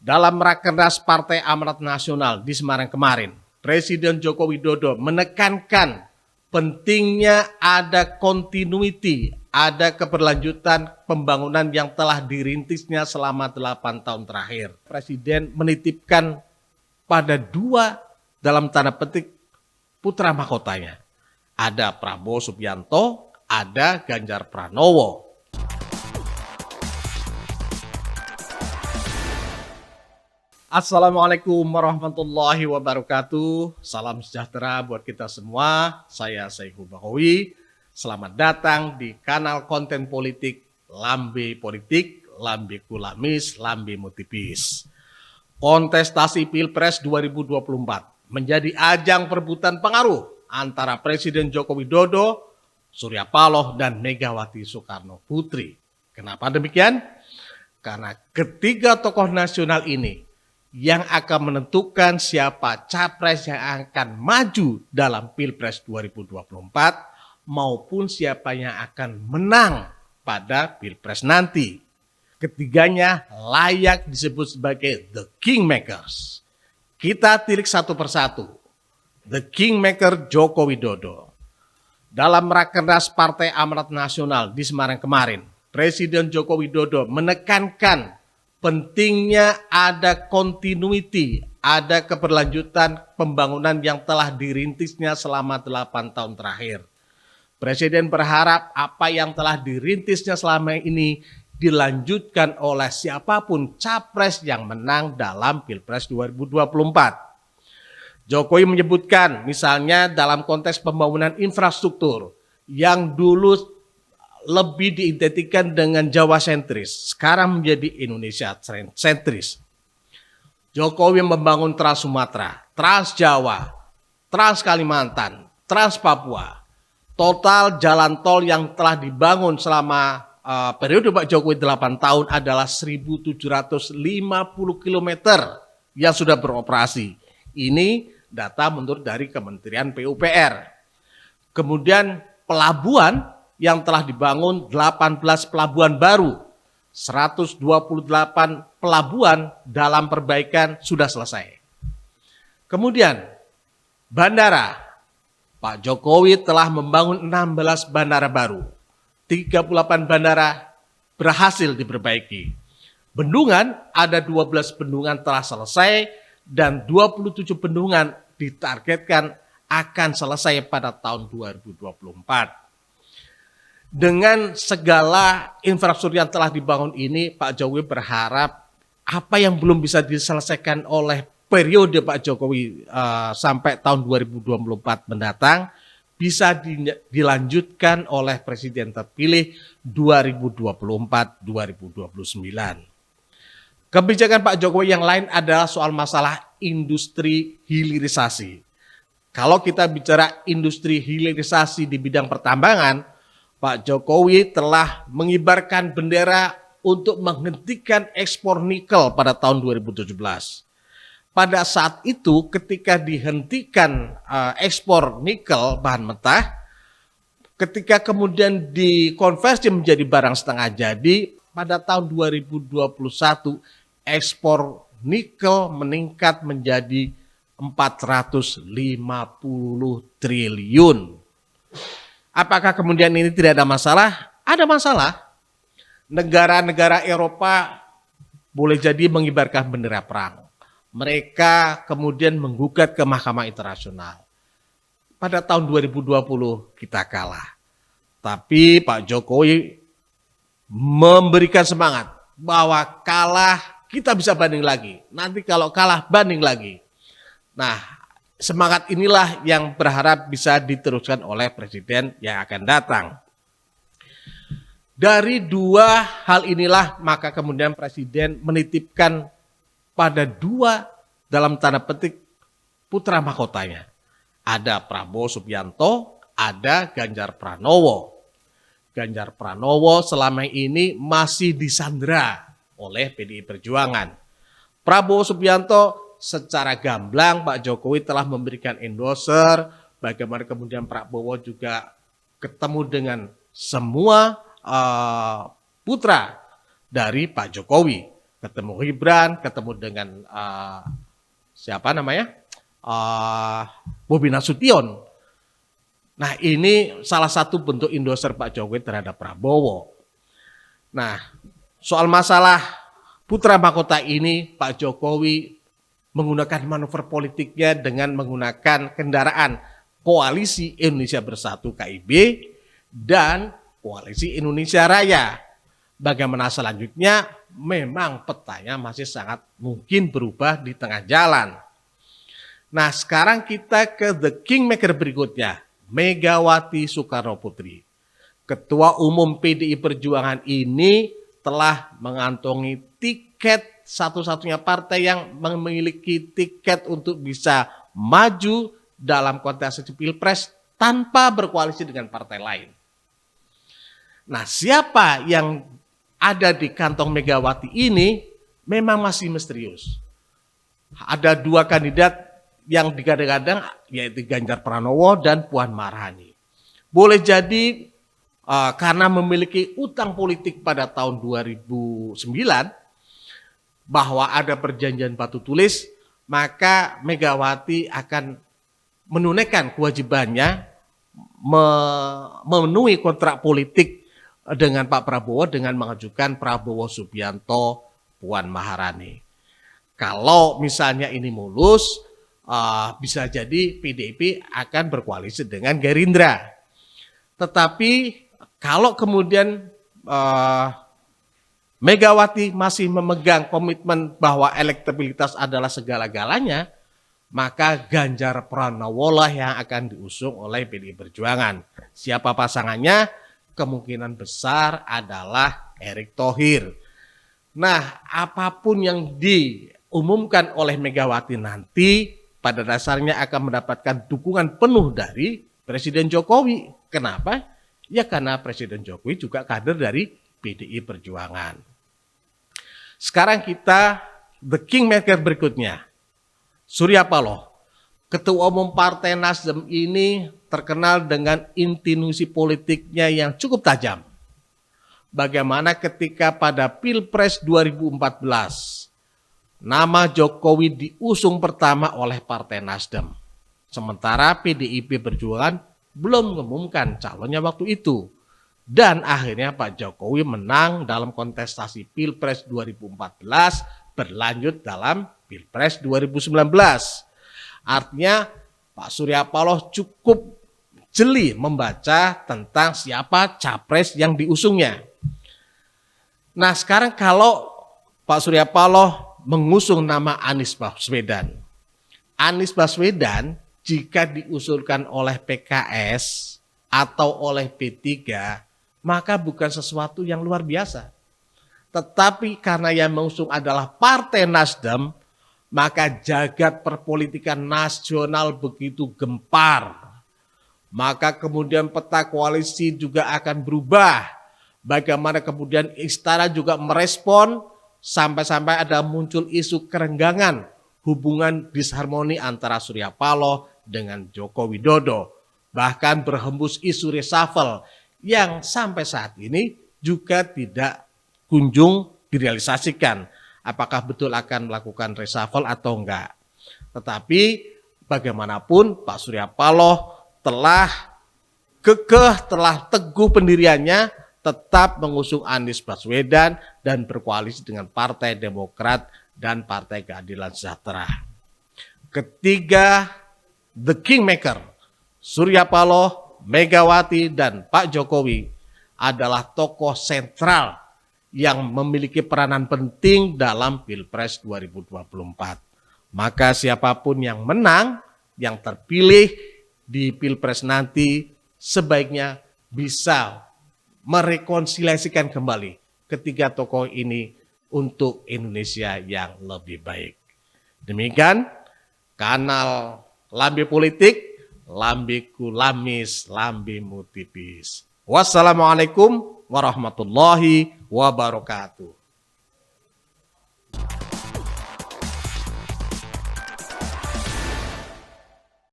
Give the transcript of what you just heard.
Dalam Rakernas Partai Amanat Nasional di Semarang kemarin, Presiden Joko Widodo menekankan pentingnya ada continuity, ada keberlanjutan pembangunan yang telah dirintisnya selama 8 tahun terakhir. Presiden menitipkan pada dua, dalam tanda petik, putra mahkotanya. Ada Prabowo Subianto, ada Ganjar Pranowo. Assalamualaikum warahmatullahi wabarakatuh. Salam sejahtera buat kita semua. Saya Saihu Bahowi. Selamat datang di kanal konten politik Lambe Politik, Lambe Kulamis, Lambe Mutipis. Kontestasi Pilpres 2024 menjadi ajang perebutan pengaruh antara Presiden Joko Widodo, Surya Paloh, dan Megawati Soekarno Putri. Kenapa demikian? Karena ketiga tokoh nasional ini yang akan menentukan siapa capres yang akan maju dalam Pilpres 2024 maupun siapa yang akan menang pada Pilpres nanti. Ketiganya layak disebut sebagai The Kingmakers. Kita tilik satu persatu. The Kingmaker Joko Widodo. Dalam Rakernas Partai Amanat Nasional di Semarang kemarin, Presiden Joko Widodo menekankan pentingnya ada continuity, ada keberlanjutan pembangunan yang telah dirintisnya selama 8 tahun terakhir. Presiden berharap apa yang telah dirintisnya selama ini dilanjutkan oleh siapapun capres yang menang dalam Pilpres 2024. Jokowi menyebutkan misalnya dalam konteks pembangunan infrastruktur yang dulu lebih diidentikan dengan Jawa sentris, sekarang menjadi Indonesia sentris. Jokowi membangun Trans Sumatera, Trans Jawa, Trans Kalimantan, Trans Papua. Total jalan tol yang telah dibangun selama periode Pak Jokowi 8 tahun adalah 1.750 km yang sudah beroperasi. Ini data menurut dari Kementerian PUPR. Kemudian pelabuhan yang telah dibangun 18 pelabuhan baru, 128 pelabuhan dalam perbaikan sudah selesai. Kemudian bandara, Pak Jokowi telah membangun 16 bandara baru, 38 bandara berhasil diperbaiki. Bendungan, ada 12 bendungan telah selesai dan 27 bendungan ditargetkan akan selesai pada tahun 2024. Dengan segala infrastruktur yang telah dibangun ini, Pak Jokowi berharap apa yang belum bisa diselesaikan oleh periode Pak Jokowi sampai tahun 2024 mendatang bisa dilanjutkan oleh Presiden terpilih 2024-2029. Kebijakan Pak Jokowi yang lain adalah soal masalah industri hilirisasi. Kalau kita bicara industri hilirisasi di bidang pertambangan, Pak Jokowi telah mengibarkan bendera untuk menghentikan ekspor nikel pada tahun 2017. Pada saat itu ketika dihentikan ekspor nikel bahan mentah, ketika kemudian dikonversi menjadi barang setengah jadi, pada tahun 2021 ekspor nikel meningkat menjadi 450 triliun. Apakah kemudian ini tidak ada masalah? Ada masalah. Negara-negara Eropa boleh jadi mengibarkan bendera perang. Mereka kemudian menggugat ke Mahkamah Internasional. Pada tahun 2020 kita kalah. Tapi Pak Jokowi memberikan semangat bahwa kalah kita bisa banding lagi. Nanti kalau kalah banding lagi. Nah, semangat inilah yang berharap bisa diteruskan oleh Presiden yang akan datang. Dari dua hal inilah maka kemudian Presiden menitipkan pada dua, dalam tanda petik, putra mahkotanya. Ada Prabowo Subianto, ada Ganjar Pranowo. Ganjar Pranowo selama ini masih disandera oleh PDI Perjuangan. Prabowo Subianto secara gamblang Pak Jokowi telah memberikan endorser, bagaimana kemudian Prabowo juga ketemu dengan semua putra dari Pak Jokowi. ketemu Gibran, ketemu dengan siapa namanya, Bobi Nasution. Nah, ini salah satu bentuk endorser Pak Jokowi terhadap Prabowo. Nah, soal masalah putra mahkota ini, Pak Jokowi menggunakan manuver politiknya dengan menggunakan kendaraan Koalisi Indonesia Bersatu (KIB) dan Koalisi Indonesia Raya. Bagaimana selanjutnya? Memang petanya masih sangat mungkin berubah di tengah jalan. Nah, sekarang kita ke the kingmaker berikutnya, Megawati Soekarno Putri. Ketua Umum PDI Perjuangan ini telah mengantongi tiket, satu-satunya partai yang memiliki tiket untuk bisa maju dalam kontestasi Pilpres tanpa berkoalisi dengan partai lain. Nah, siapa yang ada di kantong Megawati ini memang masih misterius. Ada dua kandidat yang digadang-gadang, yaitu Ganjar Pranowo dan Puan Maharani. Boleh jadi karena memiliki utang politik pada tahun 2009, bahwa ada perjanjian batu tulis, maka Megawati akan menunaikan kewajibannya memenuhi kontrak politik dengan Pak Prabowo dengan mengajukan Prabowo Subianto Puan Maharani. Kalau misalnya ini mulus, bisa jadi PDIP akan berkoalisi dengan Gerindra. Tetapi kalau kemudian Megawati masih memegang komitmen bahwa elektabilitas adalah segala-galanya, maka Ganjar Pranowo lah yang akan diusung oleh PDI Perjuangan. Siapa pasangannya? Kemungkinan besar adalah Erick Thohir. Nah, apapun yang diumumkan oleh Megawati nanti pada dasarnya akan mendapatkan dukungan penuh dari Presiden Jokowi. Kenapa? Ya karena Presiden Jokowi juga kader dari PDI Perjuangan. Sekarang kita the kingmaker berikutnya, Surya Paloh. Ketua Umum Partai Nasdem ini terkenal dengan intinusi politiknya yang cukup tajam. Bagaimana ketika pada Pilpres 2014, nama Jokowi diusung pertama oleh Partai Nasdem. Sementara PDIP Perjuangan belum mengumumkan calonnya waktu itu. Dan akhirnya Pak Jokowi menang dalam kontestasi Pilpres 2014, berlanjut dalam Pilpres 2019. Artinya Pak Surya Paloh cukup jeli membaca tentang siapa capres yang diusungnya. Nah, sekarang kalau Pak Surya Paloh mengusung nama Anies Baswedan. Anies Baswedan jika diusulkan oleh PKS atau oleh P3, maka bukan sesuatu yang luar biasa. Tetapi karena yang mengusung adalah Partai Nasdem, maka jagat perpolitikan nasional begitu gempar. Maka kemudian peta koalisi juga akan berubah. Bagaimana kemudian istana juga merespon sampai-sampai ada muncul isu kerenggangan hubungan disharmoni antara Surya Paloh dengan Joko Widodo. Bahkan berhembus isu reshuffle yang sampai saat ini juga tidak kunjung direalisasikan. Apakah betul akan melakukan reshuffle atau enggak. Tetapi bagaimanapun Pak Surya Paloh telah kekeh, telah teguh pendiriannya tetap mengusung Anies Baswedan dan berkoalisi dengan Partai Demokrat dan Partai Keadilan Sejahtera. Ketiga, the kingmaker, Surya Paloh, Megawati, dan Pak Jokowi adalah tokoh sentral yang memiliki peranan penting dalam Pilpres 2024. Maka siapapun yang menang, yang terpilih di Pilpres nanti sebaiknya bisa merekonsiliasikan kembali ketiga tokoh ini untuk Indonesia yang lebih baik. Demikian kanal Lambe Politik, lambiku lamis, lambimu tipis. Wassalamualaikum warahmatullahi wabarakatuh.